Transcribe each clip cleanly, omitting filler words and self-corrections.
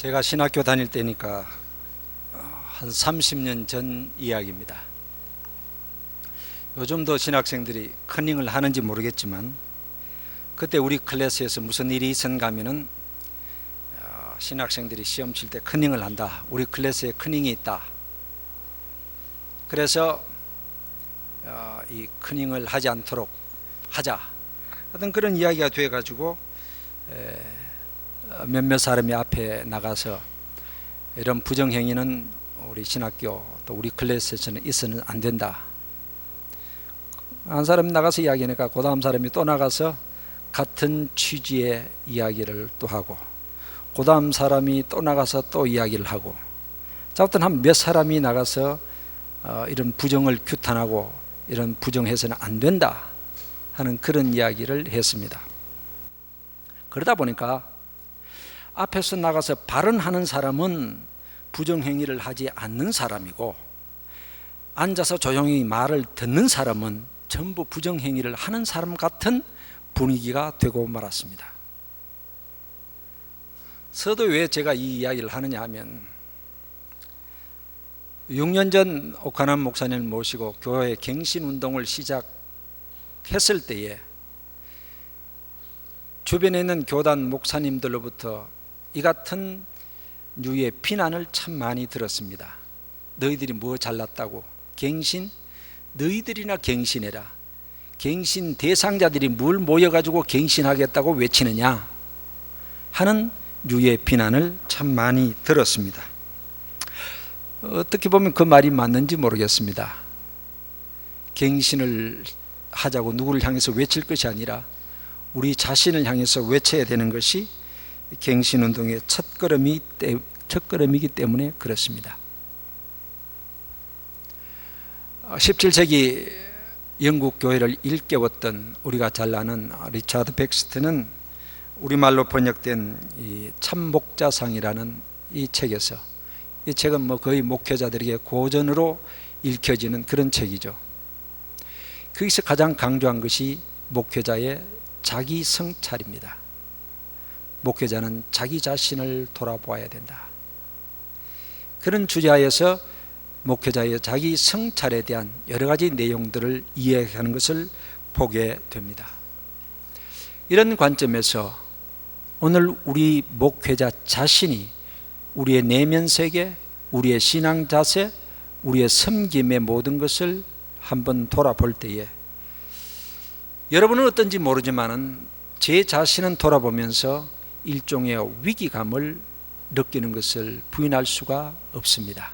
제가 신학교 다닐 때니까 한 30년 전 이야기입니다. 요즘도 신학생들이 커닝을 하는지 모르겠지만 그때 우리 클래스에서 무슨 일이 있었는가 하면은 신학생들이 시험 칠 때 커닝을 한다. 우리 클래스에 커닝이 있다. 그래서 이 커닝을 하지 않도록 하자. 하여튼 그런 이야기가 돼가지고 몇몇 사람이 앞에 나가서 이런 부정행위는 우리 신학교 또 우리 클래스에서는 있어는 안 된다. 한 사람이 나가서 이야기하니까 그 다음 사람이 또 나가서 같은 취지의 이야기를 또 하고 그 다음 사람이 또 나가서 또 이야기를 하고 자, 어떤 한 몇 사람이 나가서 이런 부정을 규탄하고 이런 부정해서는 안 된다 하는 그런 이야기를 했습니다. 그러다 보니까 앞에서 나가서 발언하는 사람은 부정행위를 하지 않는 사람이고 앉아서 조용히 말을 듣는 사람은 전부 부정행위를 하는 사람 같은 분위기가 되고 말았습니다. 서도 왜 제가 이 이야기를 하느냐 하면 6년 전 오카남 목사님을 모시고 교회 갱신운동을 시작했을 때에 주변에 있는 교단 목사님들로부터 이 같은 류의 비난을 참 많이 들었습니다. 너희들이 뭐 잘났다고 갱신? 너희들이나 갱신해라. 갱신 대상자들이 뭘 모여가지고 갱신하겠다고 외치느냐 하는 류의 비난을 참 많이 들었습니다. 어떻게 보면 그 말이 맞는지 모르겠습니다. 갱신을 하자고 누구를 향해서 외칠 것이 아니라 우리 자신을 향해서 외쳐야 되는 것이 갱신운동의 첫걸음이기 때문에 그렇습니다. 17세기 영국 교회를 일깨웠던 우리가 잘 아는 리차드 백스트는 우리말로 번역된 이 참목자상이라는 이 책에서 이 책은 거의 목회자들에게 고전으로 읽혀지는 그런 책이죠. 거기서 가장 강조한 것이 목회자의 자기 성찰입니다. 목회자는 자기 자신을 돌아보아야 된다. 그런 주제하에서 목회자의 자기 성찰에 대한 여러 가지 내용들을 이해하는 것을 보게 됩니다. 이런 관점에서 오늘 우리 목회자 자신이 우리의 내면 세계, 우리의 신앙 자세, 우리의 섬김의 모든 것을 한번 돌아볼 때에 여러분은 어떤지 모르지만은 제 자신은 돌아보면서 일종의 위기감을 느끼는 것을 부인할 수가 없습니다.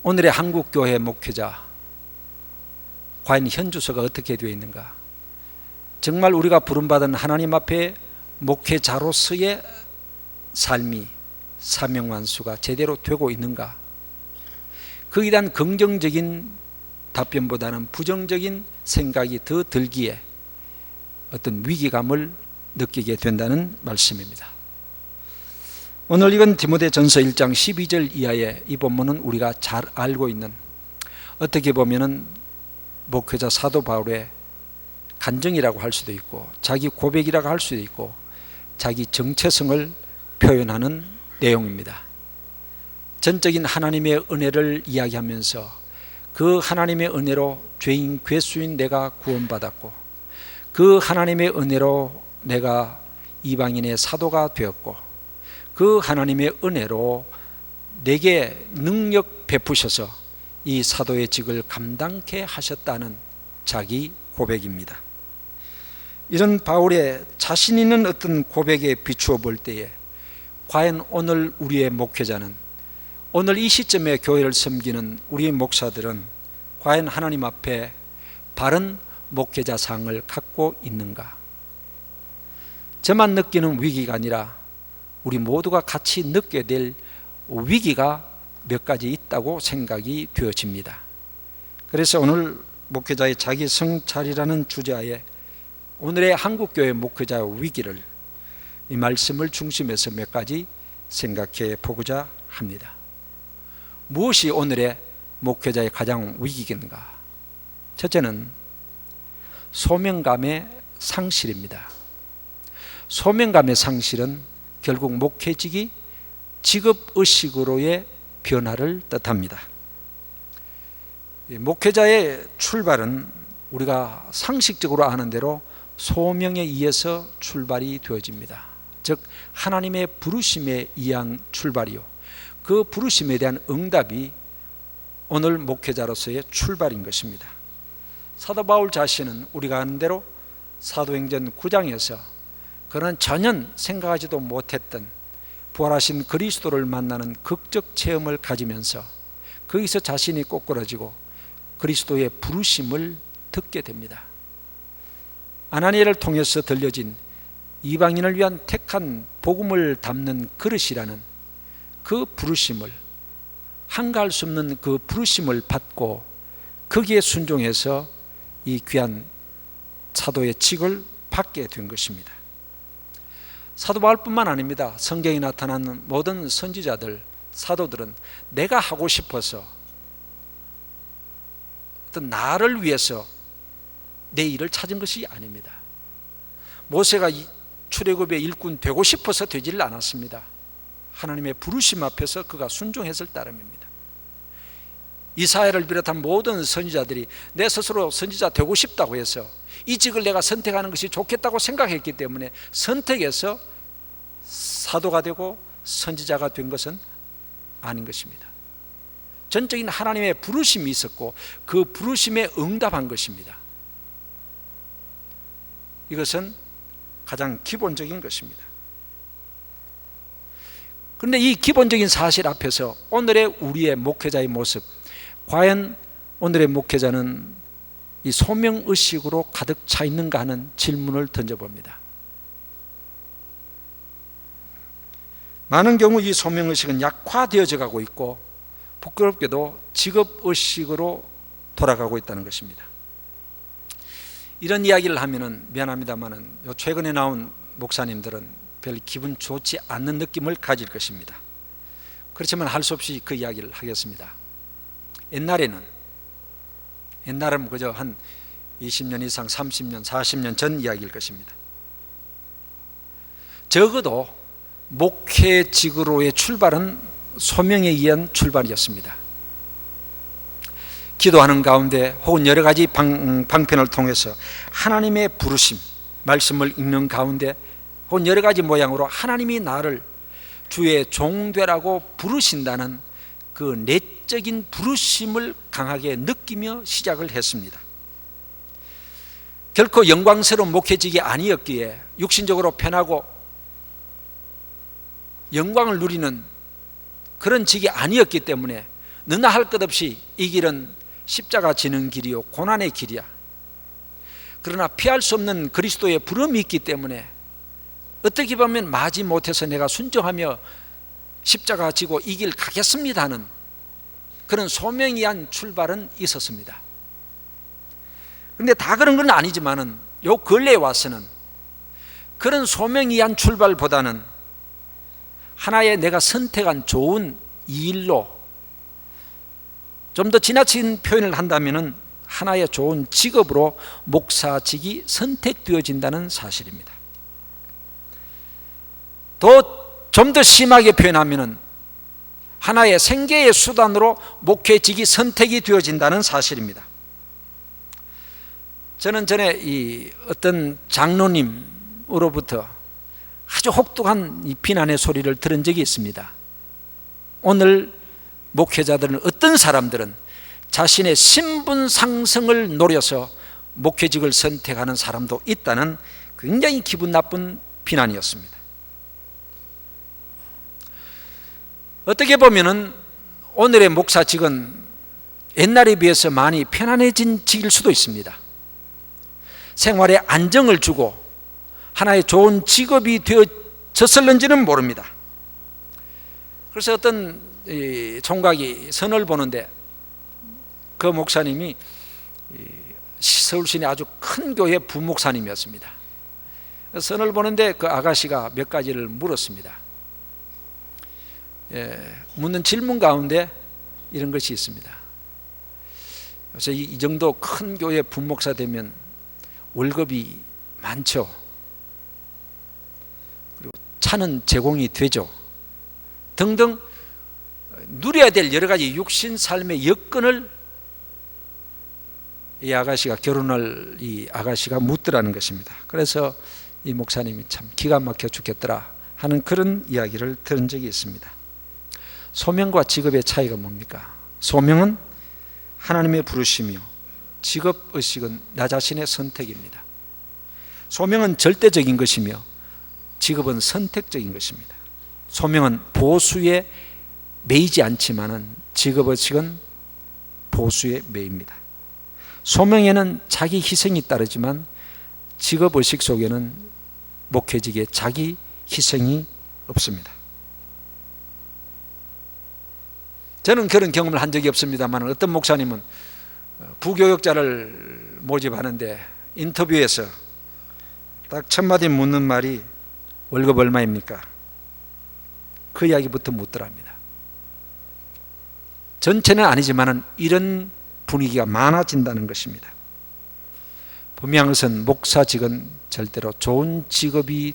오늘의 한국교회 목회자 과연 현주소가 어떻게 되어 있는가? 정말 우리가 부름받은 하나님 앞에 목회자로서의 삶이 사명완수가 제대로 되고 있는가? 거기에 대한 긍정적인 답변보다는 부정적인 생각이 더 들기에 어떤 위기감을 느끼게 된다는 말씀입니다. 오늘 이건 디모데전서 1장 12절 이하의 이 본문은 우리가 잘 알고 있는 어떻게 보면은 목회자 사도 바울의 간증이라고 할 수도 있고 자기 고백이라고 할 수도 있고 자기 정체성을 표현하는 내용입니다. 전적인 하나님의 은혜를 이야기하면서 그 하나님의 은혜로 죄인 괴수인 내가 구원받았고 그 하나님의 은혜로 내가 이방인의 사도가 되었고 그 하나님의 은혜로 내게 능력 베푸셔서 이 사도의 직을 감당케 하셨다는 자기 고백입니다. 이런 바울의 자신 있는 어떤 고백에 비추어 볼 때에 과연 오늘 우리의 목회자는 오늘 이 시점에 교회를 섬기는 우리의 목사들은 과연 하나님 앞에 바른 목회자상을 갖고 있는가? 저만 느끼는 위기가 아니라 우리 모두가 같이 느껴야 될 위기가 몇 가지 있다고 생각이 되어집니다. 그래서 오늘 목회자의 자기 성찰이라는 주제하에 오늘의 한국교회 목회자의 위기를 이 말씀을 중심에서 몇 가지 생각해 보고자 합니다. 무엇이 오늘의 목회자의 가장 위기인가? 첫째는 소명감의 상실입니다. 소명감의 상실은 결국 목회직이 직업의식으로의 변화를 뜻합니다. 목회자의 출발은 우리가 상식적으로 아는 대로 소명에 의해서 출발이 되어집니다. 즉 하나님의 부르심에 의한 출발이요, 그 부르심에 대한 응답이 오늘 목회자로서의 출발인 것입니다. 사도 바울 자신은 우리가 아는 대로 사도행전 9장에서 그는 전혀 생각하지도 못했던 부활하신 그리스도를 만나는 극적 체험을 가지면서 거기서 자신이 꼬꾸라지고 그리스도의 부르심을 듣게 됩니다. 아나니아를 통해서 들려진 이방인을 위한 택한 복음을 담는 그릇이라는 그 부르심을, 한가할 수 없는 그 부르심을 받고 거기에 순종해서 이 귀한 사도의 직을 받게 된 것입니다. 사도 바울뿐만 아닙니다. 성경에 나타나는 모든 선지자들, 사도들은 내가 하고 싶어서 어떤 나를 위해서 내 일을 찾은 것이 아닙니다. 모세가 출애굽의 일꾼 되고 싶어서 되지를 않았습니다. 하나님의 부르심 앞에서 그가 순종했을 따름입니다. 이사야를 비롯한 모든 선지자들이 내 스스로 선지자 되고 싶다고 해서 이 직을 내가 선택하는 것이 좋겠다고 생각했기 때문에 선택해서 사도가 되고 선지자가 된 것은 아닌 것입니다. 전적인 하나님의 부르심이 있었고 그 부르심에 응답한 것입니다. 이것은 가장 기본적인 것입니다. 그런데 이 기본적인 사실 앞에서 오늘의 우리의 목회자의 모습, 과연 오늘의 목회자는 이 소명의식으로 가득 차 있는가 하는 질문을 던져봅니다. 많은 경우 이 소명의식은 약화되어져 가고 있고 부끄럽게도 직업의식으로 돌아가고 있다는 것입니다. 이런 이야기를 하면은 미안합니다만은 최근에 나온 목사님들은 별 기분 좋지 않는 느낌을 가질 것입니다. 그렇지만 할 수 없이 그 이야기를 하겠습니다. 옛날은 그저 한 20년 이상 30년 40년 전 이야기일 것입니다. 적어도 목회직으로의 출발은 소명에 의한 출발이었습니다. 기도하는 가운데 혹은 여러 가지 방편을 통해서 하나님의 부르심, 말씀을 읽는 가운데 혹은 여러 가지 모양으로 하나님이 나를 주의 종되라고 부르신다는 그 내적인 부르심을 강하게 느끼며 시작을 했습니다. 결코 영광스러운 목회직이 아니었기에 육신적으로 편하고 영광을 누리는 그런 직이 아니었기 때문에 너나 할 것 없이 이 길은 십자가 지는 길이요 고난의 길이야. 그러나 피할 수 없는 그리스도의 부름이 있기 때문에 어떻게 보면 마지 못해서 내가 순종하며 십자가 지고 이 길 가겠습니다 하는 그런 소명이 한 출발은 있었습니다. 그런데 다 그런 건 아니지만은 요 근래에 와서는 그런 소명이 한 출발보다는 하나의 내가 선택한 좋은 일로, 좀 더 지나친 표현을 한다면은 하나의 좋은 직업으로 목사직이 선택되어진다는 사실입니다. 좀 더 심하게 표현하면은 하나의 생계의 수단으로 목회직이 선택이 되어진다는 사실입니다. 저는 전에 이 어떤 장로님으로부터 아주 혹독한 이 비난의 소리를 들은 적이 있습니다. 오늘 목회자들은, 어떤 사람들은 자신의 신분 상승을 노려서 목회직을 선택하는 사람도 있다는 굉장히 기분 나쁜 비난이었습니다. 어떻게 보면은 오늘의 목사직은 옛날에 비해서 많이 편안해진 직일 수도 있습니다. 생활에 안정을 주고 하나의 좋은 직업이 되어졌을는지는 모릅니다. 그래서 어떤 총각이 선을 보는데 그 목사님이 서울 시내 아주 큰 교회 부목사님이었습니다. 선을 보는데 그 아가씨가 몇 가지를 물었습니다. 묻는 질문 가운데 이런 것이 있습니다. 그래서 이 정도 큰 교회 부목사 되면 월급이 많죠. 그리고 차는 제공이 되죠. 등등 누려야 될 여러 가지 육신 삶의 여건을 이 아가씨가, 결혼할 이 아가씨가 묻더라는 것입니다. 그래서 이 목사님이 참 기가 막혀 죽겠더라 하는 그런 이야기를 들은 적이 있습니다. 소명과 직업의 차이가 뭡니까? 소명은 하나님의 부르심이요, 직업의식은 나 자신의 선택입니다. 소명은 절대적인 것이며 직업은 선택적인 것입니다. 소명은 보수에 매이지 않지만은 직업의식은 보수에 매입니다. 소명에는 자기 희생이 따르지만 직업의식 속에는 목회직에 자기 희생이 없습니다. 저는 그런 경험을 한 적이 없습니다만 어떤 목사님은 부교역자를 모집하는데 인터뷰에서 딱 첫 마디 묻는 말이 월급 얼마입니까? 그 이야기부터 묻더랍니다. 전체는 아니지만 이런 분위기가 많아진다는 것입니다. 분명한 것은 목사직은 절대로 좋은 직업이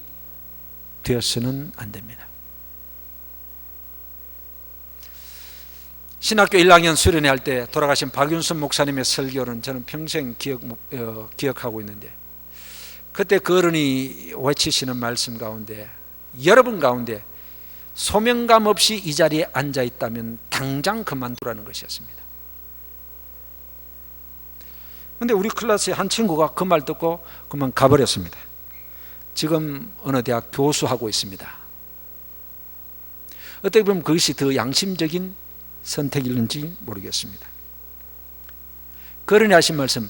되어서는 안 됩니다. 신학교 1학년 수련회 할 때 돌아가신 박윤선 목사님의 설교는 저는 평생 기억하고 있는데, 그때 그 어른이 외치시는 말씀 가운데, 여러분 가운데 소명감 없이 이 자리에 앉아 있다면 당장 그만두라는 것이었습니다. 그런데 우리 클래스의 한 친구가 그 말 듣고 그만 가버렸습니다. 지금 어느 대학 교수하고 있습니다. 어떻게 보면 그것이 더 양심적인 선택일는지 모르겠습니다. 그 어른이 하신 말씀,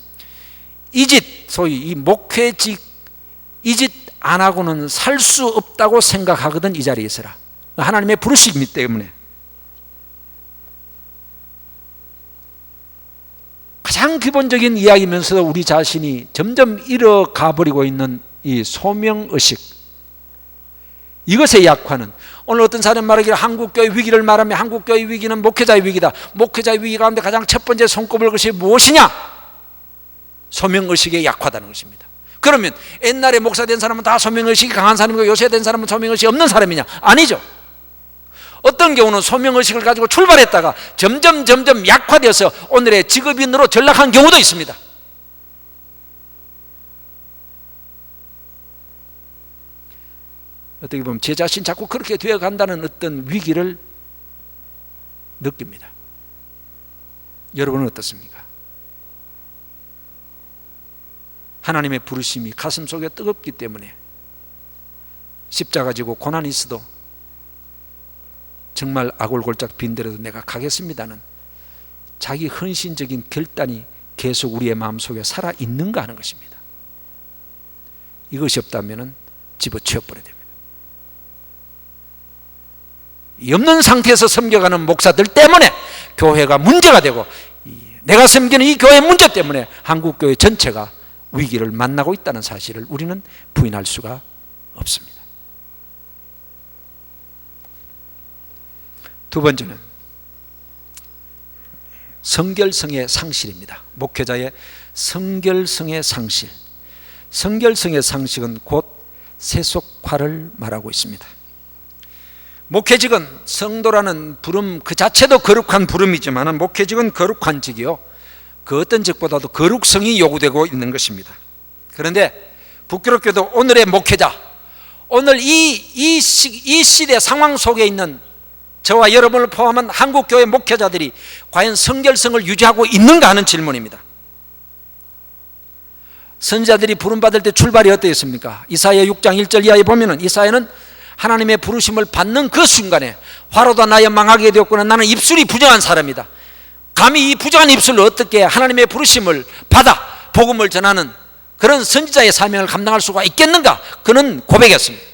이 짓, 소위 이 목회직 이 짓 안 하고는 살 수 없다고 생각하거든. 이 자리에 있어라. 하나님의 부르심이기 때문에. 가장 기본적인 이야기면서도 우리 자신이 점점 잃어가 버리고 있는 이 소명의식, 이것의 약화는, 오늘 어떤 사람 말하기를 한국교회 위기를 말하면 한국교회 위기는 목회자의 위기다. 목회자의 위기 가운데 가장 첫 번째 손꼽을 것이 무엇이냐? 소명의식의 약화다는 것입니다. 그러면 옛날에 목사 된 사람은 다 소명의식이 강한 사람이고 요새 된 사람은 소명의식이 없는 사람이냐? 아니죠. 어떤 경우는 소명의식을 가지고 출발했다가 점점 약화되어서 오늘의 직업인으로 전락한 경우도 있습니다. 어떻게 보면 제 자신 자꾸 그렇게 되어 간다는 어떤 위기를 느낍니다. 여러분은 어떻습니까? 하나님의 부르심이 가슴 속에 뜨겁기 때문에 십자가 지고 고난이 있어도 정말 아골골짝 빈대라도 내가 가겠습니다는 자기 헌신적인 결단이 계속 우리의 마음속에 살아있는가 하는 것입니다. 이것이 없다면 집어치워버려야 됩니다. 이 없는 상태에서 섬겨가는 목사들 때문에 교회가 문제가 되고, 내가 섬기는 이 교회 문제 때문에 한국교회 전체가 위기를 만나고 있다는 사실을 우리는 부인할 수가 없습니다. 두 번째는 성결성의 상실입니다. 목회자의 성결성의 상실. 성결성의 상실은 곧 세속화를 말하고 있습니다. 목회직은 성도라는 부름 그 자체도 거룩한 부름이지만 목회직은 거룩한 직이요, 그 어떤 직보다도 거룩성이 요구되고 있는 것입니다. 그런데 북기독교도 오늘의 목회자, 오늘 이 시대 상황 속에 있는 저와 여러분을 포함한 한국교회 목회자들이 과연 성결성을 유지하고 있는가 하는 질문입니다. 선지자들이 부름받을 때 출발이 어떠했습니까? 이사야 6장 1절 이하에 보면은 이사야는 하나님의 부르심을 받는 그 순간에 화로다 나의 망하게 되었구나, 나는 입술이 부정한 사람이다. 감히 이 부정한 입술로 어떻게 하나님의 부르심을 받아 복음을 전하는 그런 선지자의 사명을 감당할 수가 있겠는가? 그는 고백했습니다.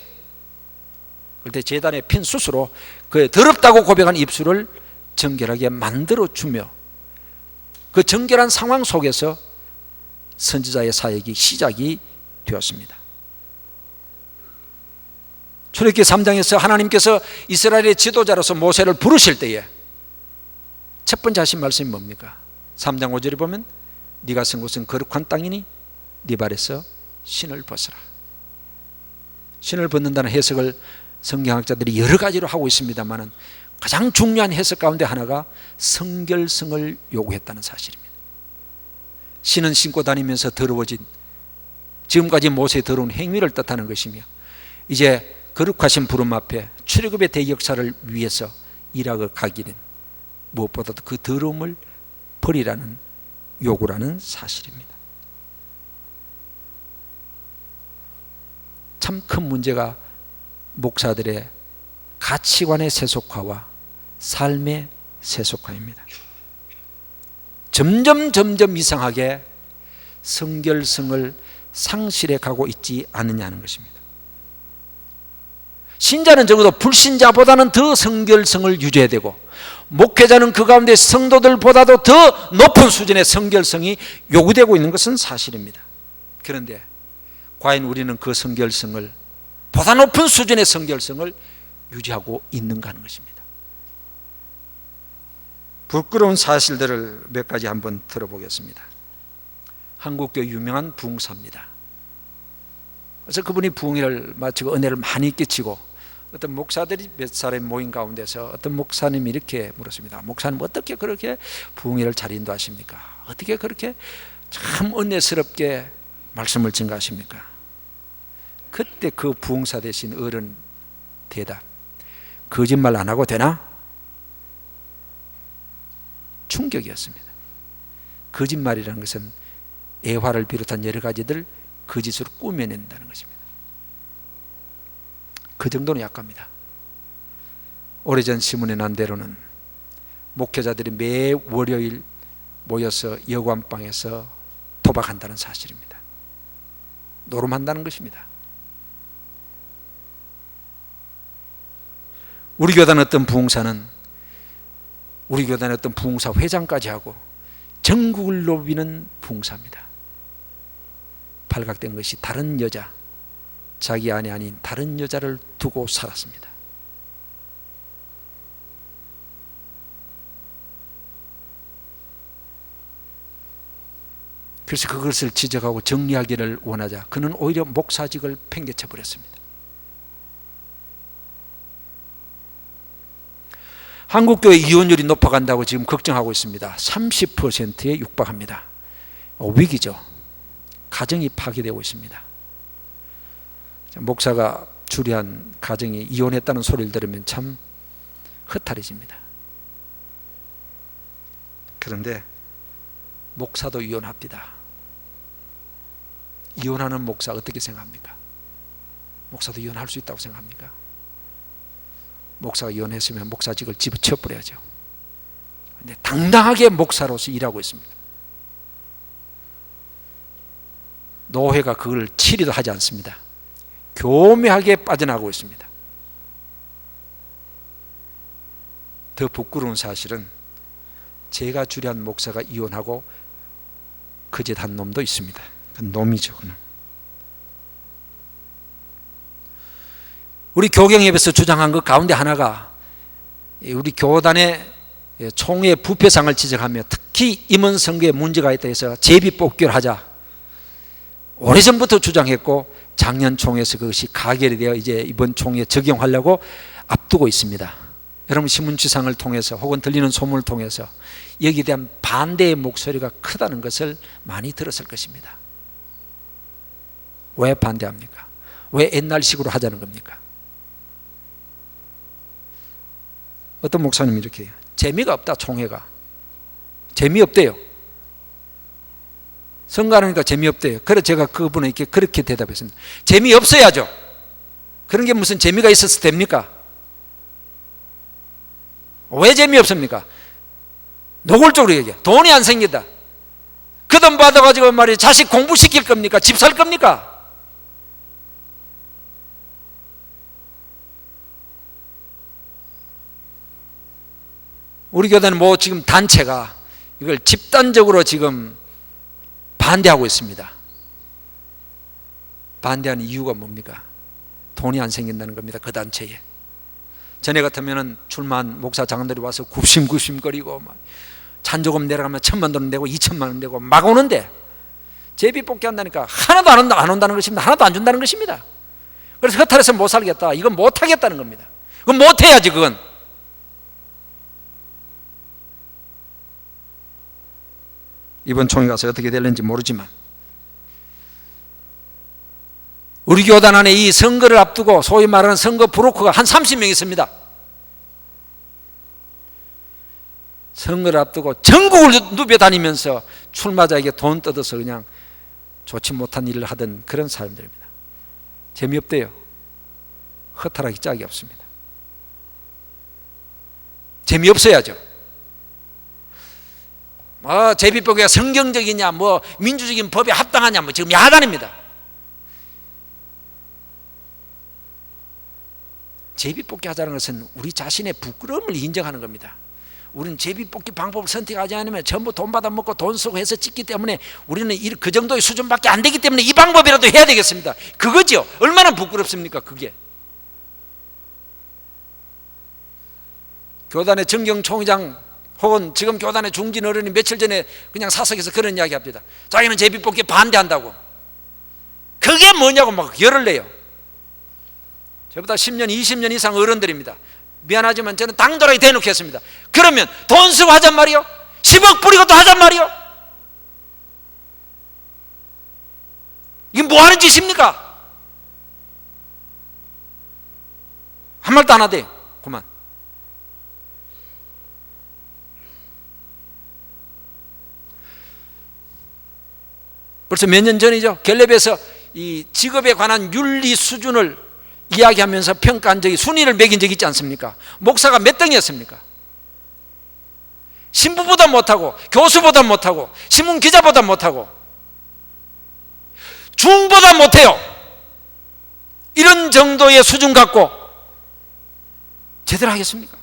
그때 제단에 핀 숯으로 그의 더럽다고 고백한 입술을 정결하게 만들어주며 그 정결한 상황 속에서 선지자의 사역이 시작이 되었습니다. 출애굽기 3장에서 하나님께서 이스라엘의 지도자로서 모세를 부르실 때에 첫 번째 하신 말씀이 뭡니까? 3장 5절에 보면 네가 선 곳은 거룩한 땅이니 네 발에서 신을 벗으라. 신을 벗는다는 해석을 성경학자들이 여러 가지로 하고 있습니다만 가장 중요한 해석 가운데 하나가 성결성을 요구했다는 사실입니다. 신은 신고 다니면서 더러워진, 지금까지 모세의 더러운 행위를 뜻하는 것이며, 이제 거룩하신 부름 앞에 출애굽의 대역사를 위해서 일하고 가기는 무엇보다도 그 더러움을 버리라는 요구라는 사실입니다. 참 큰 문제가 목사들의 가치관의 세속화와 삶의 세속화입니다. 점점 이상하게 성결성을 상실해 가고 있지 않느냐는 것입니다. 신자는 적어도 불신자보다는 더 성결성을 유지해야 되고, 목회자는 그 가운데 성도들보다도 더 높은 수준의 성결성이 요구되고 있는 것은 사실입니다. 그런데 과연 우리는 그 성결성을, 보다 높은 수준의 성결성을 유지하고 있는가 하는 것입니다. 부끄러운 사실들을 몇 가지 한번 들어보겠습니다. 한국교 유명한 부흥사입니다. 그래서 그분이 부흥회를 마치고 은혜를 많이 끼치고, 어떤 목사들이 몇 사람이 모인 가운데서 어떤 목사님이 이렇게 물었습니다. 목사님, 어떻게 그렇게 부흥회를 잘 인도하십니까? 어떻게 그렇게 참 은혜스럽게 말씀을 증가하십니까? 그때 그 부흥사 되신 어른 대답, 거짓말 안 하고 되나? 충격이었습니다. 거짓말이라는 것은 애화를 비롯한 여러 가지들 거짓으로 꾸며낸다는 것입니다. 그 정도는 약합니다. 오래전 신문에 난 대로는 목회자들이 매 월요일 모여서 여관방에서 도박한다는 사실입니다. 노름한다는 것입니다. 우리 교단 어떤 부흥사는 우리 교단의 어떤 부흥사 회장까지 하고 전국을 노비는 부흥사입니다. 발각된 것이 다른 여자, 자기 아내 아닌 다른 여자를 두고 살았습니다. 그래서 그것을 지적하고 정리하기를 원하자 그는 오히려 목사직을 팽개쳐 버렸습니다. 한국교회 이혼율이 높아간다고 지금 걱정하고 있습니다. 30%에 육박합니다. 위기죠. 가정이 파괴되고 있습니다. 목사가 주례한 가정이 이혼했다는 소리를 들으면 참 허탈해집니다. 그런데 목사도 이혼합니다. 이혼하는 목사 어떻게 생각합니까? 목사도 이혼할 수 있다고 생각합니까? 목사가 이혼했으면 목사직을 집어쳐버려야죠. 근데 당당하게 목사로서 일하고 있습니다. 노회가 그걸 치리도 하지 않습니다. 교묘하게 빠져나가고 있습니다. 더 부끄러운 사실은 제가 주례한 목사가 이혼하고 그짓 한 놈도 있습니다. 그 놈이죠. 그는. 우리 교경협에서 주장한 것 가운데 하나가 우리 교단의 총회 부패상을 지적하며 특히 임원 선거에 문제가 있다 해서 제비 뽑기를 하자 오래전부터 주장했고, 작년 총회에서 그것이 가결이 되어 이제 이번 총회에 적용하려고 앞두고 있습니다. 여러분 신문지상을 통해서 혹은 들리는 소문을 통해서 여기에 대한 반대의 목소리가 크다는 것을 많이 들었을 것입니다. 왜 반대합니까? 왜 옛날식으로 하자는 겁니까? 어떤 목사님이 이렇게 해요. 재미가 없다. 총회가 재미없대요. 선거하니까 재미없대요. 그래서 제가 그분에게 그렇게 대답했습니다. 재미없어야죠. 그런 게 무슨 재미가 있어서 됩니까? 왜 재미없습니까? 노골적으로 얘기해. 돈이 안 생긴다. 그 돈 받아가지고 말이야 자식 공부시킬 겁니까? 집 살 겁니까? 우리 교단은 뭐 지금 단체가 이걸 집단적으로 지금 반대하고 있습니다. 반대하는 이유가 뭡니까? 돈이 안 생긴다는 겁니다. 그 단체에. 전에 같으면 출마한 목사 장관들이 와서 굽심굽심거리고 막 잔조금 내려가면 1,000만 원 내고 2,000만 원 내고 막 오는데 제비 뽑기 한다니까 하나도 안 온다는 것입니다. 하나도 안 준다는 것입니다. 그래서 허탈해서 못 살겠다, 이건 못 하겠다는 겁니다. 그건 못 해야지. 그건 이번 총회 가서 어떻게 될는지 모르지만 우리 교단 안에 이 선거를 앞두고 소위 말하는 선거 브로커가 한 30명 있습니다. 선거를 앞두고 전국을 누벼다니면서 출마자에게 돈 뜯어서 그냥 좋지 못한 일을 하던 그런 사람들입니다. 재미없대요. 허탈하기 짝이 없습니다. 재미없어야죠. 제비뽑기가 성경적이냐, 민주적인 법에 합당하냐, 지금 야단입니다. 제비뽑기 하자는 것은 우리 자신의 부끄러움을 인정하는 겁니다. 우리는 제비뽑기 방법을 선택하지 않으면 전부 돈 받아먹고 돈 쓰고 해서 찍기 때문에 우리는 그 정도의 수준밖에 안 되기 때문에 이 방법이라도 해야 되겠습니다. 그거죠. 얼마나 부끄럽습니까 그게. 교단의 정경총회장 혹은 지금 교단의 중진 어른이 며칠 전에 그냥 사석에서 그런 이야기 합니다. 자기는 제비뽑기 반대한다고. 그게 뭐냐고 막 열을 내요. 저보다 10년 20년 이상 어른들입니다. 미안하지만 저는 당돌하게 대놓겠습니다. 그러면 돈 쓰고 하잔 말이요? 10억 뿌리고 또 하잔 말이요? 이게 뭐 하는 짓입니까? 한 말도 안 하대요. 그만. 벌써 몇 년 전이죠. 갤럽에서 이 직업에 관한 윤리 수준을 이야기하면서 평가한 적이, 순위를 매긴 적이 있지 않습니까? 목사가 몇 등이었습니까? 신부보다 못하고 교수보다 못하고 신문기자보다 못하고 중보다 못해요. 이런 정도의 수준 갖고 제대로 하겠습니까?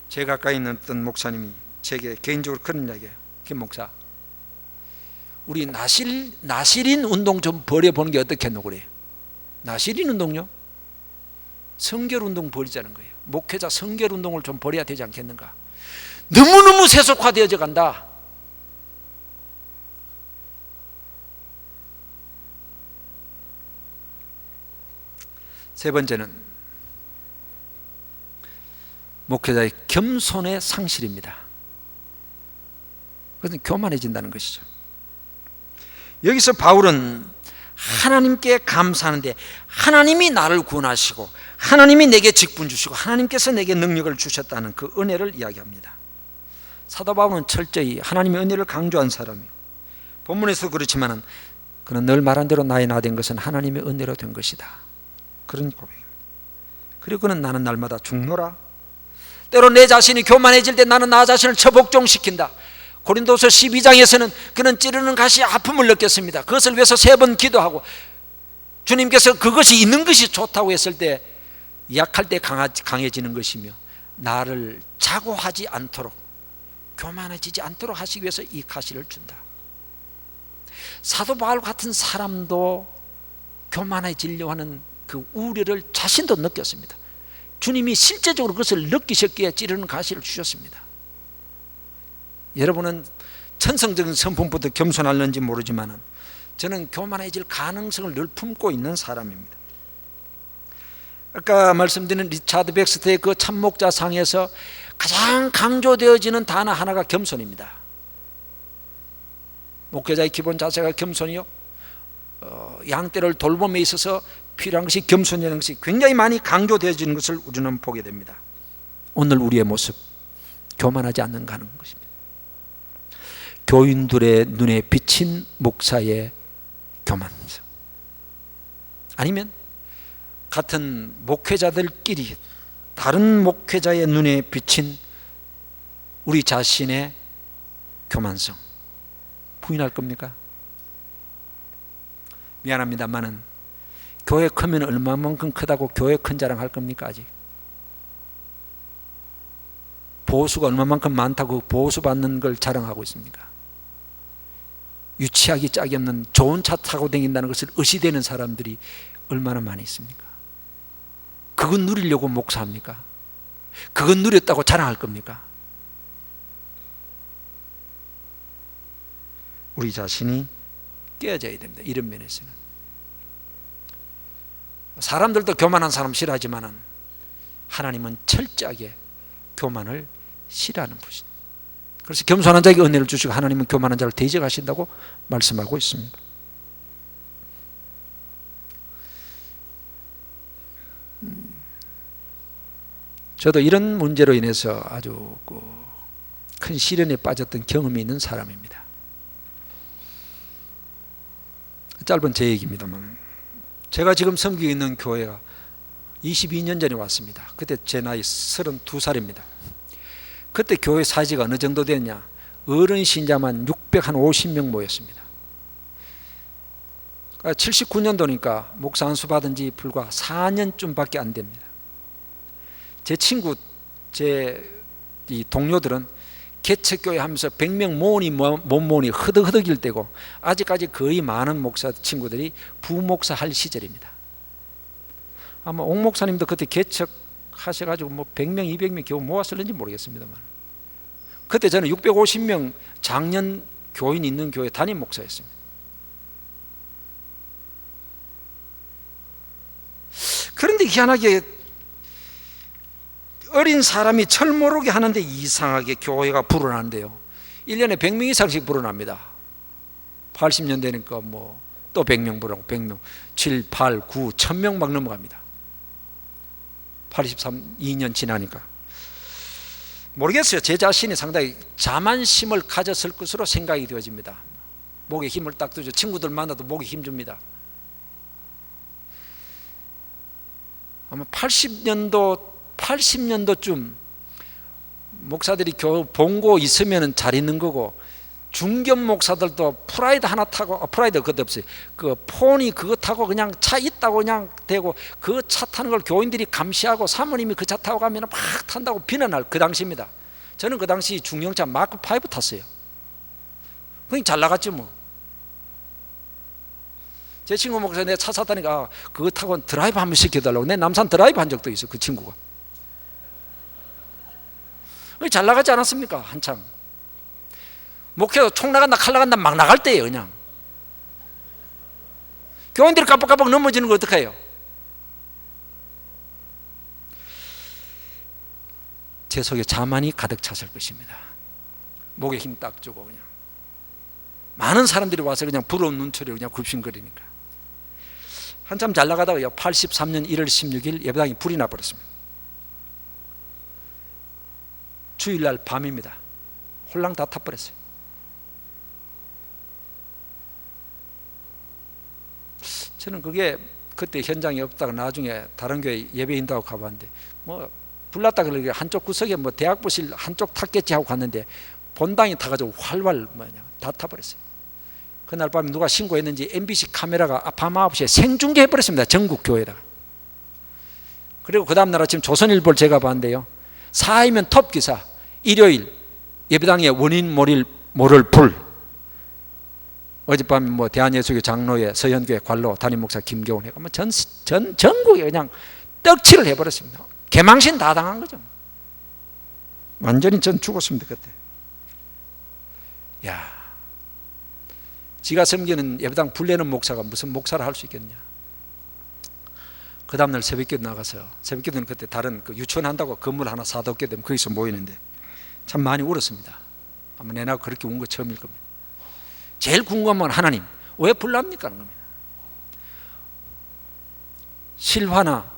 제 가까이 있는 어떤 목사님이 제게 개인적으로 그런 이야기해요. 김 목사, 우리 나실인 운동 좀 벌여보는 게 어떻겠노 그래요. 나실인 운동요? 성결 운동 벌이자는 거예요. 목회자 성결 운동을 좀 벌여야 되지 않겠는가. 너무너무 세속화되어져 간다. 세 번째는 목회자의 겸손의 상실입니다. 그것은 교만해진다는 것이죠. 여기서 바울은 하나님께 감사하는데 하나님이 나를 구원하시고 하나님이 내게 직분 주시고 하나님께서 내게 능력을 주셨다는 그 은혜를 이야기합니다. 사도 바울은 철저히 하나님의 은혜를 강조한 사람이에요. 본문에서 그렇지만은 그는 늘 말한 대로 나의 나 된 것은 하나님의 은혜로 된 것이다. 그런 고백입니다. 그리고 그는 나는 날마다 죽노라. 때로 내 자신이 교만해질 때 나는 나 자신을 처복종시킨다. 고린도서 12장에서는 그는 찌르는 가시에 아픔을 느꼈습니다. 그것을 위해서 3번 기도하고 주님께서 그것이 있는 것이 좋다고 했을 때 약할 때 강해지는 것이며 나를 자고하지 않도록 교만해지지 않도록 하시기 위해서 이 가시를 준다. 사도 바울 같은 사람도 교만해지려 하는 그 우려를 자신도 느꼈습니다. 주님이 실제적으로 그것을 느끼셨기에 찌르는 가시를 주셨습니다. 여러분은 천성적인 성품부터 겸손할는지 모르지만 저는 교만해질 가능성을 늘 품고 있는 사람입니다. 아까 말씀드린 리차드 백스터의 그 참목자상에서 가장 강조되어지는 단어 하나가 겸손입니다. 목회자의 기본 자세가 겸손이요, 양떼를 돌봄에 있어서 필요한 것이 겸손이라는 것이 굉장히 많이 강조되어지는 것을 우리는 보게 됩니다. 오늘 우리의 모습 교만하지 않는가 하는 것입니다. 교인들의 눈에 비친 목사의 교만성, 아니면 같은 목회자들끼리 다른 목회자의 눈에 비친 우리 자신의 교만성 부인할 겁니까? 미안합니다만은 교회 크면 얼마만큼 크다고 교회 큰 자랑 할 겁니까? 아직 보수가 얼마만큼 많다고 보수 받는 걸 자랑하고 있습니까? 유치하기 짝이 없는 좋은 차 타고 다닌다는 것을 의시되는 사람들이 얼마나 많이 있습니까? 그건 누리려고 목사합니까? 그건 누렸다고 자랑할 겁니까? 우리 자신이 깨져야 됩니다. 이런 면에서는 사람들도 교만한 사람 싫어하지만 하나님은 철저하게 교만을 싫어하는 분이십니다. 그래서 겸손한 자에게 은혜를 주시고 하나님은 교만한 자를 대적하신다고 말씀하고 있습니다. 저도 이런 문제로 인해서 아주 큰 시련에 빠졌던 경험이 있는 사람입니다. 짧은 제 얘기입니다만, 제가 지금 섬기고 있는 교회가 22년 전에 왔습니다. 그때 제 나이 32살입니다. 그때 교회 사이즈가 어느 정도 됐냐? 어른 신자만 650명 모였습니다. 79년도니까 목사 안수 받은 지 불과 4년쯤밖에 안 됩니다. 제 친구, 이 동료들은 개척교회 하면서 100명 모으니 못 모으니 허덕허덕일 때고, 아직까지 거의 많은 목사 친구들이 부목사 할 시절입니다. 아마 옥 목사님도 그때 개척하셔가지고 100명, 200명 겨우 모았을는지 모르겠습니다만, 그때 저는 650명 장년 교인 있는 교회 담임 목사였습니다. 그런데 희한하게 어린 사람이 철모르게 하는데 이상하게 교회가 불어나는데요, 1년에 100명 이상씩 불어납니다. 80년 되니까 또 100명 불어나고 100명, 7, 8, 9, 1000명 막 넘어갑니다. 2년 지나니까 모르겠어요. 제 자신이 상당히 자만심을 가졌을 것으로 생각이 되어집니다. 목에 힘을 딱 두죠. 친구들 만나도 목에 힘 줍니다. 아마 80년도쯤 목사들이 교회 본고 있으면 잘 있는 거고, 중견 목사들도 프라이드 하나 타고, 프라이드 그것도 없어요. 그 폰이 그거 타고 그냥 차 있다고 그냥 대고, 그 차 타는 걸 교인들이 감시하고 사모님이 그 차 타고 가면 막 탄다고 비난할 그 당시입니다. 저는 그 당시 중형차 마크 5 탔어요. 그냥 잘 나갔지 뭐. 제 친구 목사 내 차 샀다니까 그거 타고 드라이브 한번 시켜달라고. 내 남산 드라이브 한 적도 있어, 그 친구가. 잘 나가지 않았습니까? 한창 목회도 총 나간다 칼 나간다 막 나갈 때예요. 그냥 교인들이 깜빡깜빡 넘어지는 거 어떡해요? 제 속에 자만이 가득 찼을 것입니다. 목에 힘 딱 주고 그냥 많은 사람들이 와서 그냥 부러운 눈초리로 그냥 굽신거리니까. 한참 잘 나가다가요, 83년 1월 16일 예배당이 불이 나버렸습니다. 주일날 밤입니다. 홀랑 다 타버렸어요. 저는 그때 현장에 없다가 나중에 다른 교회 예배인다고 가봤는데, 불났다 그러게 한쪽 구석에 대학부실 한쪽 탔겠지 하고 갔는데 본당이 타가지고 활활 다 타버렸어요. 그날 밤에 누가 신고했는지 MBC 카메라가 밤 9시에 생중계해버렸습니다. 전국 교회에다가. 그리고 그 다음날 아침 조선일보를 제가 봤는데요, 사이면 톱 기사, 일요일 예배당에 원인 모를 불. 어젯밤에 대한예수교 장로회 서현교회 관로 담임 목사 김경훈 해가 전국에 그냥 떡칠을 해버렸습니다. 개망신 다 당한 거죠. 완전히 전 죽었습니다 그때. 야, 지가 섬기는 예배당 불내는 목사가 무슨 목사를 할 수 있겠냐. 그 다음날 새벽기도 나가서, 새벽기도는 그때 다른 유치원 한다고 건물 하나 사뒀게 되면 거기서 모이는데 참 많이 울었습니다. 아마 내나가 그렇게 운 거 처음일 겁니다. 제일 궁금한 건 하나님 왜 불납니까 하는 겁니다. 실화나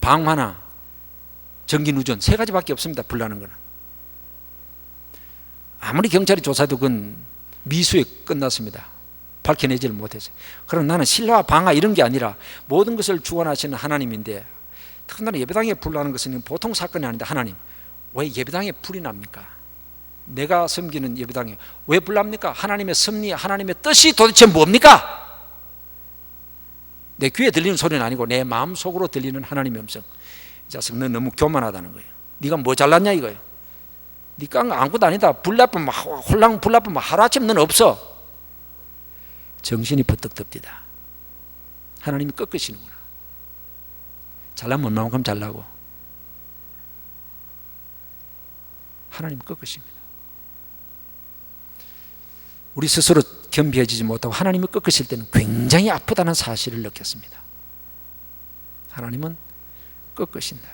방화나 전기누전 3가지밖에 없습니다. 불나는 거는. 아무리 경찰이 조사해도 그건 미수에 끝났습니다. 밝혀내지를 못했어요. 그럼 나는 실화 방화 이런 게 아니라 모든 것을 주관하시는 하나님인데, 특히나 예배당에 불 나는 것은 보통 사건이 아닌데, 하나님 왜 예배당에 불이 납니까? 내가 섬기는 예배당에 왜 불 납니까? 하나님의 섭리, 하나님의 뜻이 도대체 뭡니까? 내 귀에 들리는 소리는 아니고 내 마음속으로 들리는 하나님의 음성. 이 자식 너 너무 교만하다는 거예요. 네가 뭐 잘났냐 이거예요. 네가 아무것도 아니다. 불 나쁘면 홀랑 불 나쁘면 하루아침 넌 없어. 정신이 버떡 듭니다. 하나님이 꺾으시는구나. 잘나면 얼마만큼 잘나고 하나님 꺾으십니다. 우리 스스로 겸비해지지 못하고 하나님이 꺾으실 때는 굉장히 아프다는 사실을 느꼈습니다. 하나님은 꺾으신다.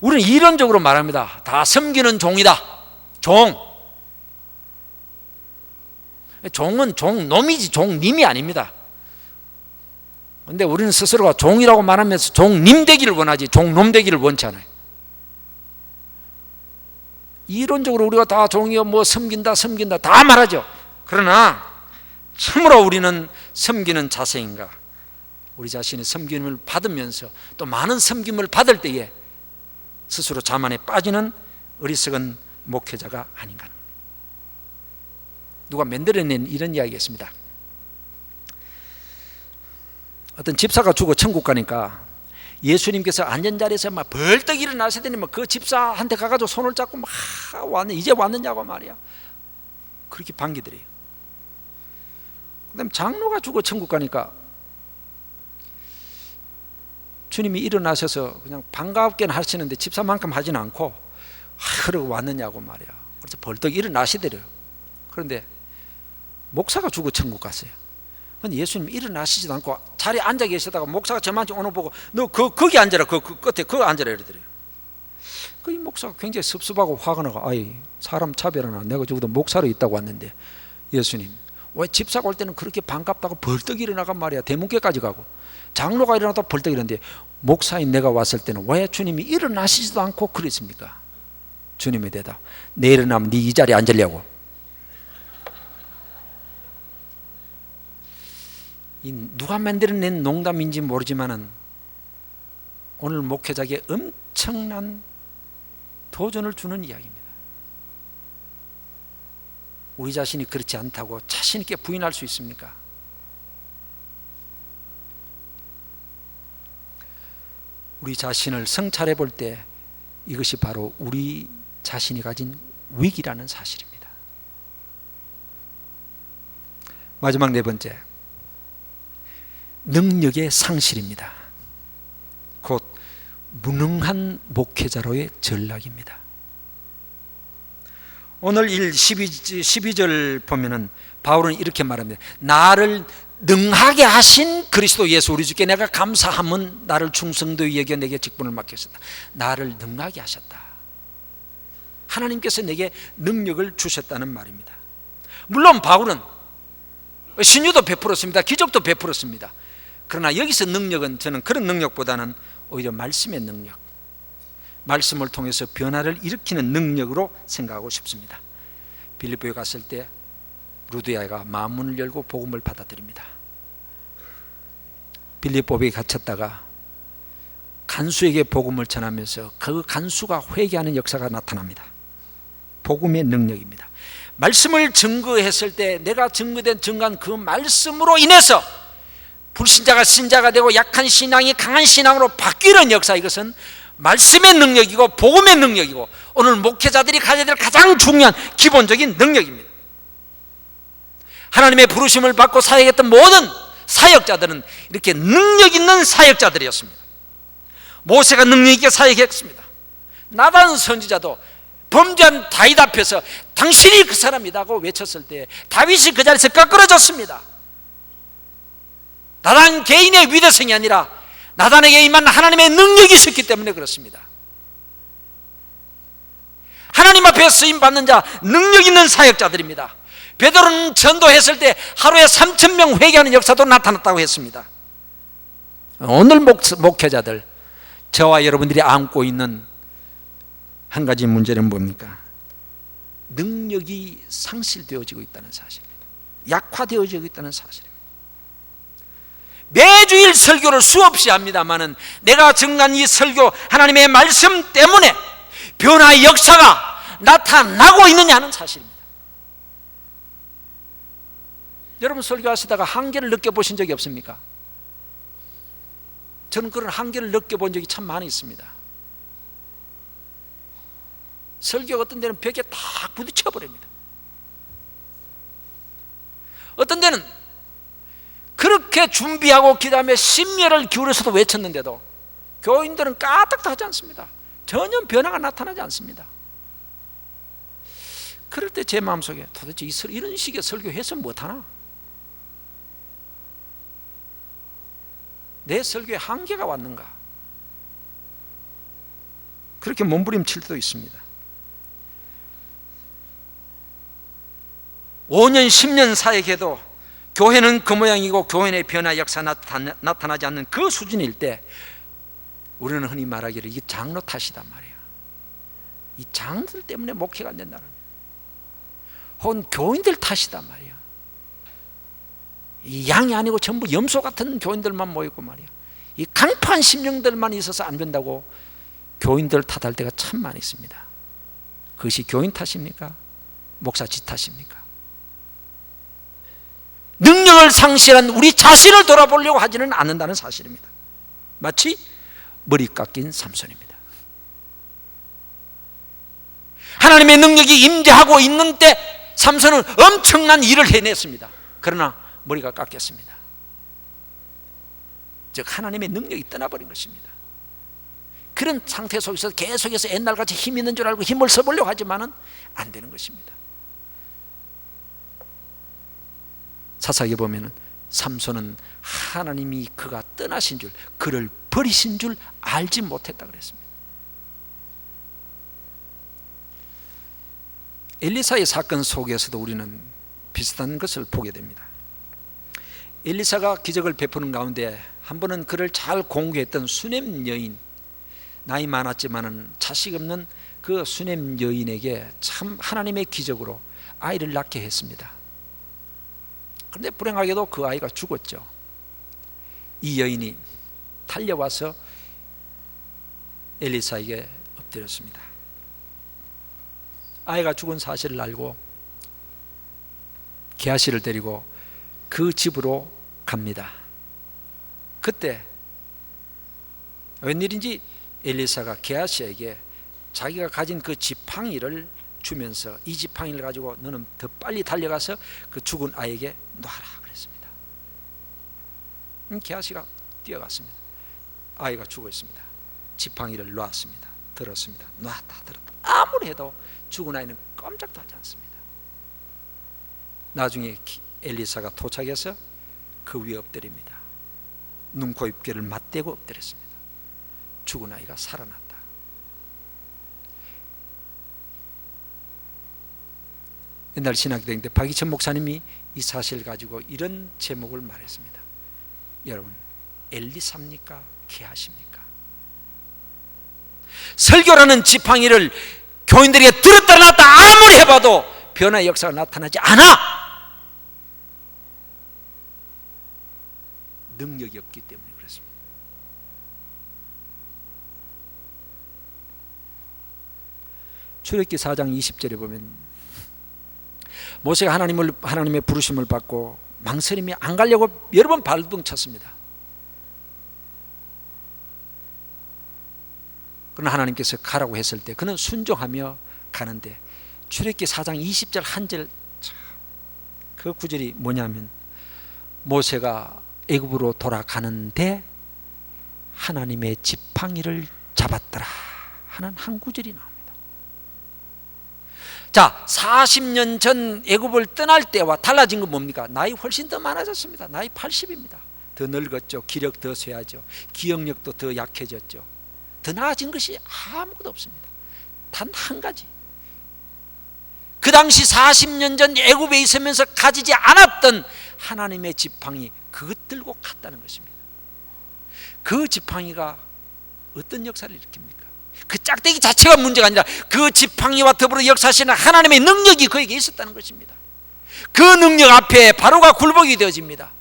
우리는 이론적으로 말합니다. 다 섬기는 종이다. 종은 종놈이지 종님이 아닙니다. 그런데 우리는 스스로가 종이라고 말하면서 종님 되기를 원하지 종놈 되기를 원치 않아요. 이론적으로 우리가 다 종이요 뭐 섬긴다 다 말하죠. 그러나 참으로 우리는 섬기는 자세인가? 우리 자신이 섬김을 받으면서 또 많은 섬김을 받을 때에 스스로 자만에 빠지는 어리석은 목회자가 아닌가. 누가 만들어낸 이런 이야기가 있습니다. 어떤 집사가 죽어 천국 가니까 예수님께서 앉은 자리에서 막 벌떡 일어나시더니 그 집사한테 가가지고 손을 잡고 막 이제 왔느냐고 말이야. 그렇게 반기더래요. 그다음 장로가 죽어 천국 가니까 주님이 일어나셔서 그냥 반갑게는 하시는데 집사만큼 하지는 않고 그러고 왔느냐고 말이야. 그래서 벌떡 일어나시더래요. 그런데 목사가 죽어 천국 갔어요. 근데 예수님 일어나시지도 않고 자리에 앉아 계시다가 목사가 저만 오늘 보고 너 거기 앉아라. 그 끝에 거기 앉아라 이러더래요. 그 이 목사가 굉장히 섭섭하고 화가 나가 아이 사람 차별하나 내가 저기도 목사로 있다고 왔는데 예수님 왜 집사가 올 때는 그렇게 반갑다고 벌떡 일어나간 말이야. 대문께까지 가고 장로가 일어나다 벌떡 일어났는데 목사인 내가 왔을 때는 왜 주님이 일어나시지도 않고 그랬습니까? 주님의 대답 내 일어나면 네 이 자리에 앉으려고. 누가 만들어낸 농담인지 모르지만은 오늘 목회자에게 엄청난 도전을 주는 이야기입니다. 우리 자신이 그렇지 않다고 자신 있게 부인할 수 있습니까? 우리 자신을 성찰해 볼 때 이것이 바로 우리 자신이 가진 위기라는 사실입니다. 마지막 네 번째, 능력의 상실입니다. 곧 무능한 목회자로의 전락입니다. 오늘 12절 보면은 바울은 이렇게 말합니다. 나를 능하게 하신 그리스도 예수 우리 주께 내가 감사함은 나를 충성도에 여겨 내게 직분을 맡겼었다. 나를 능하게 하셨다. 하나님께서 내게 능력을 주셨다는 말입니다. 물론 바울은 신유도 베풀었습니다. 기적도 베풀었습니다. 그러나 여기서 능력은 저는 그런 능력보다는 오히려 말씀의 능력, 말씀을 통해서 변화를 일으키는 능력으로 생각하고 싶습니다. 빌립보에 갔을 때 루디아가 마음문을 열고 복음을 받아들입니다. 빌립보에 갇혔다가 간수에게 복음을 전하면서 그 간수가 회개하는 역사가 나타납니다. 복음의 능력입니다. 말씀을 증거했을 때 내가 증거한 그 말씀으로 인해서 불신자가 신자가 되고 약한 신앙이 강한 신앙으로 바뀌는 역사, 이것은 말씀의 능력이고 복음의 능력이고 오늘 목회자들이 가져야 될 가장 중요한 기본적인 능력입니다. 하나님의 부르심을 받고 사역했던 모든 사역자들은 이렇게 능력 있는 사역자들이었습니다. 모세가 능력 있게 사역했습니다. 나단 선지자도 범죄한 다윗 앞에서 당신이 그 사람이라고 외쳤을 때 다윗이 그 자리에서 꺾어졌습니다. 나단 개인의 위대성이 아니라 나단에게 임한 하나님의 능력이 있었기 때문에 그렇습니다. 하나님 앞에 쓰임받는 자, 능력 있는 사역자들입니다. 베드로는 전도했을 때 하루에 3,000명 회개하는 역사도 나타났다고 했습니다. 오늘 목회자들, 저와 여러분들이 안고 있는 한 가지 문제는 뭡니까? 능력이 상실되어지고 있다는 사실입니다. 약화되어지고 있다는 사실입니다. 매주일 설교를 수없이 합니다만은 내가 증거한 이 설교, 하나님의 말씀 때문에 변화의 역사가 나타나고 있느냐는 사실입니다. 여러분 설교하시다가 한계를 느껴보신 적이 없습니까? 저는 그런 한계를 느껴본 적이 참 많이 있습니다. 설교가 어떤 데는 벽에 딱 부딪혀 버립니다. 어떤 데는 그렇게 준비하고 기도하며 심혈을 기울여서도 외쳤는데도 교인들은 까딱도 하지 않습니다. 전혀 변화가 나타나지 않습니다. 그럴 때 제 마음속에 도대체 이런 식의 설교해서 못하나? 내 설교에 한계가 왔는가? 그렇게 몸부림칠 때도 있습니다. 5년 10년 사역해도 교회는 그 모양이고 교회의 변화 역사 나타나지 않는 그 수준일 때 우리는 흔히 말하기를 이게 장로 탓이단 말이야. 이 장들 때문에 목회가 안 된다는 거야. 혹은 교인들 탓이단 말이야. 이 양이 아니고 전부 염소 같은 교인들만 모이고 말이야. 이 강판 심령들만 있어서 안 된다고 교인들 탓할 때가 참 많이 있습니다. 그것이 교인 탓입니까? 목사 지 탓입니까? 능력을 상실한 우리 자신을 돌아보려고 하지는 않는다는 사실입니다. 마치 머리 깎인 삼손입니다. 하나님의 능력이 임재하고 있는 때 삼손은 엄청난 일을 해냈습니다. 그러나 머리가 깎였습니다. 즉 하나님의 능력이 떠나버린 것입니다. 그런 상태 속에서 계속해서 옛날같이 힘 있는 줄 알고 힘을 써보려고 하지만은 안 되는 것입니다. 사사기에 보면은 삼손은 하나님이 그가 떠나신 줄, 그를 버리신 줄 알지 못했다 그랬습니다. 엘리사의 사건 속에서도 우리는 비슷한 것을 보게 됩니다. 엘리사가 기적을 베푸는 가운데 한 번은 그를 잘 공부했던 수넴 여인, 나이 많았지만은 자식 없는 그 수넴 여인에게 참 하나님의 기적으로 아이를 낳게 했습니다. 그런데 불행하게도 그 아이가 죽었죠. 이 여인이 달려와서 엘리사에게 엎드렸습니다. 아이가 죽은 사실을 알고 게하시를 데리고 그 집으로 갑니다. 그때 웬일인지 엘리사가 게하시에게 자기가 가진 그 지팡이를 주면서 이 지팡이를 가지고 너는 더 빨리 달려가서 그 죽은 아이에게 놔라 그랬습니다. 게하시가 뛰어갔습니다. 아이가 죽어 있습니다. 지팡이를 놨습니다. 들었습니다. 놨다 들었다. 아무리 해도 죽은 아이는 꼼짝도 하지 않습니다. 나중에 엘리사가 도착해서 그 위에 엎드립니다. 눈, 코, 입, 귀를 맞대고 엎드렸습니다. 죽은 아이가 살아났다. 옛날 신학교일 때 박이천 목사님이 이 사실을 가지고 이런 제목을 말했습니다. 여러분, 엘리사입니까? 게하십니까? 설교라는 지팡이를 교인들에게 들었다 놨다 아무리 해봐도 변화의 역사가 나타나지 않아. 능력이 없기 때문에 그렇습니다. 출애굽기 4장 20절에 보면 모세가 하나님의 부르심을 받고 망설임이 안 가려고 여러 번 발버둥 쳤습니다. 그러나 하나님께서 가라고 했을 때 그는 순종하며 가는데 출애굽기 4장 20절 한 절, 그 구절이 뭐냐면 모세가 애굽으로 돌아가는데 하나님의 지팡이를 잡았더라 하는 한 구절이 나옵니다. 자, 40년 전 애굽을 떠날 때와 달라진 건 뭡니까? 나이 훨씬 더 많아졌습니다. 나이 80입니다. 더 늙었죠. 기력 더 쇠하죠. 기억력도 더 약해졌죠. 더 나아진 것이 아무것도 없습니다. 단 한 가지, 그 당시 40년 전 애굽에 있으면서 가지지 않았던 하나님의 지팡이, 그것 들고 갔다는 것입니다. 그 지팡이가 어떤 역사를 일으킵니까? 그 짝대기 자체가 문제가 아니라 그 지팡이와 더불어 역사하시는 하나님의 능력이 그에게 있었다는 것입니다. 그 능력 앞에 바로가 굴복이 되어집니다.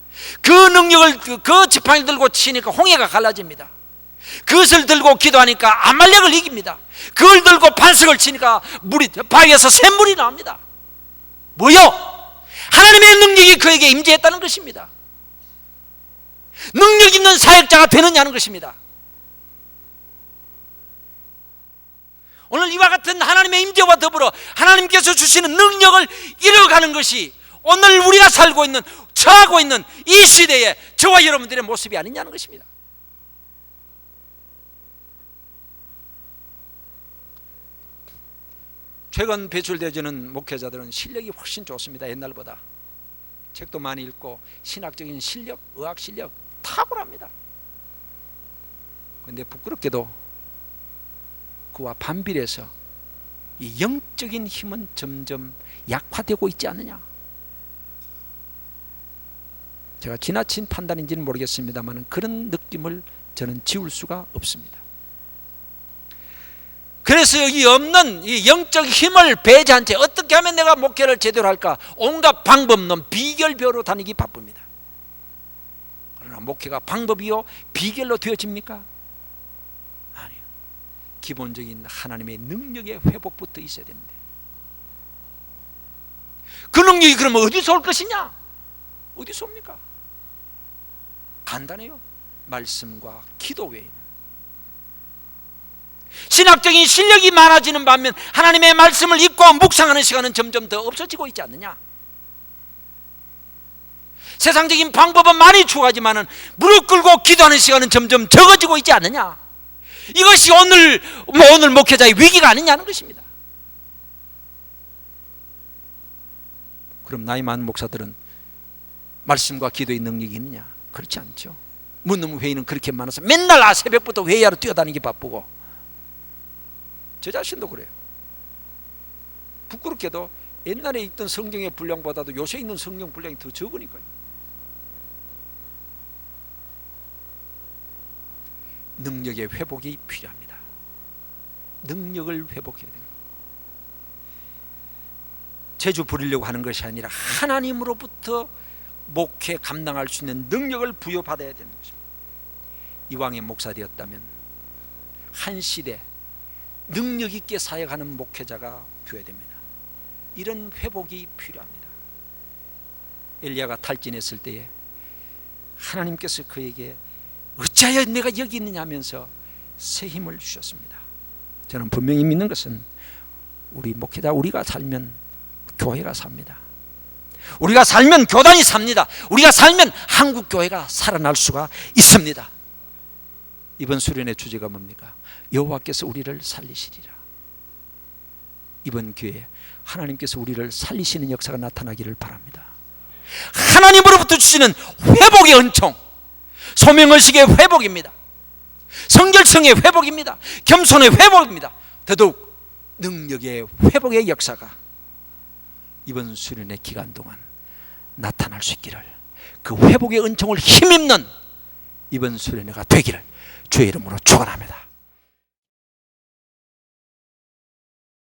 그 능력을, 그 지팡이를 들고 치니까 홍해가 갈라집니다. 그것을 들고 기도하니까 아말렉을 이깁니다. 그걸 들고 반석을 치니까 바위에서 샘물이 나옵니다. 뭐요? 하나님의 능력이 그에게 임재했다는 것입니다. 능력 있는 사역자가 되느냐는 것입니다. 오늘 이와 같은 하나님의 임재와 더불어 하나님께서 주시는 능력을 이뤄가는 것이 오늘 우리가 살고 있는, 처하고 있는 이 시대에 저와 여러분들의 모습이 아니냐는 것입니다. 최근 배출되어지는 목회자들은 실력이 훨씬 좋습니다. 옛날보다. 책도 많이 읽고 신학적인 실력, 의학 실력 탁월합니다. 그런데 부끄럽게도 그와 반비례해서 이 영적인 힘은 점점 약화되고 있지 않느냐. 제가 지나친 판단인지는 모르겠습니다만 그런 느낌을 저는 지울 수가 없습니다. 그래서 여기 없는 이 영적 힘을 배제한 채 어떻게 하면 내가 목회를 제대로 할까, 온갖 방법 없는 비결배우로 다니기 바쁩니다. 그러나 목회가 방법이요 비결로 되어집니까? 아니요. 기본적인 하나님의 능력의 회복부터 있어야 되는데, 그 능력이 그러면 어디서 올 것이냐? 어디서 옵니까? 간단해요. 말씀과 기도 외에는. 신학적인 실력이 많아지는 반면 하나님의 말씀을 읽고 묵상하는 시간은 점점 더 없어지고 있지 않느냐. 세상적인 방법은 많이 추가하지만 무릎 꿇고 기도하는 시간은 점점 적어지고 있지 않느냐. 이것이 오늘 목회자의 위기가 아니냐는 것입니다. 그럼 나이 많은 목사들은 말씀과 기도의 능력이 있느냐? 그렇지 않죠. 묻는 회의는 그렇게 많아서 맨날 새벽부터 회의하러 뛰어다니기 바쁘고, 저 자신도 그래요. 부끄럽게도 옛날에 있던 성경의 분량보다도 요새 있는 성경 분량이 더 적으니까요. 능력의 회복이 필요합니다. 능력을 회복해야 됩니다. 재주 부리려고 하는 것이 아니라 하나님으로부터 목회 감당할 수 있는 능력을 부여받아야 되는 것입니다. 이왕의 목사 되었다면 한 시대 능력 있게 사역하는 목회자가 되어야 됩니다. 이런 회복이 필요합니다. 엘리야가 탈진했을 때에 하나님께서 그에게 어찌하여 내가 여기 있느냐 하면서 새 힘을 주셨습니다. 저는 분명히 믿는 것은 우리 목회자, 우리가 살면 교회가 삽니다. 우리가 살면 교단이 삽니다. 우리가 살면 한국교회가 살아날 수가 있습니다. 이번 수련의 주제가 뭡니까? 여호와께서 우리를 살리시리라. 이번 기회에 하나님께서 우리를 살리시는 역사가 나타나기를 바랍니다. 하나님으로부터 주시는 회복의 은총, 소명의식의 회복입니다. 성결성의 회복입니다. 겸손의 회복입니다. 더더욱 능력의 회복의 역사가 이번 수련의 기간 동안 나타날 수 있기를, 그 회복의 은총을 힘입는 이번 수련회가 되기를 주의 이름으로 축원합니다.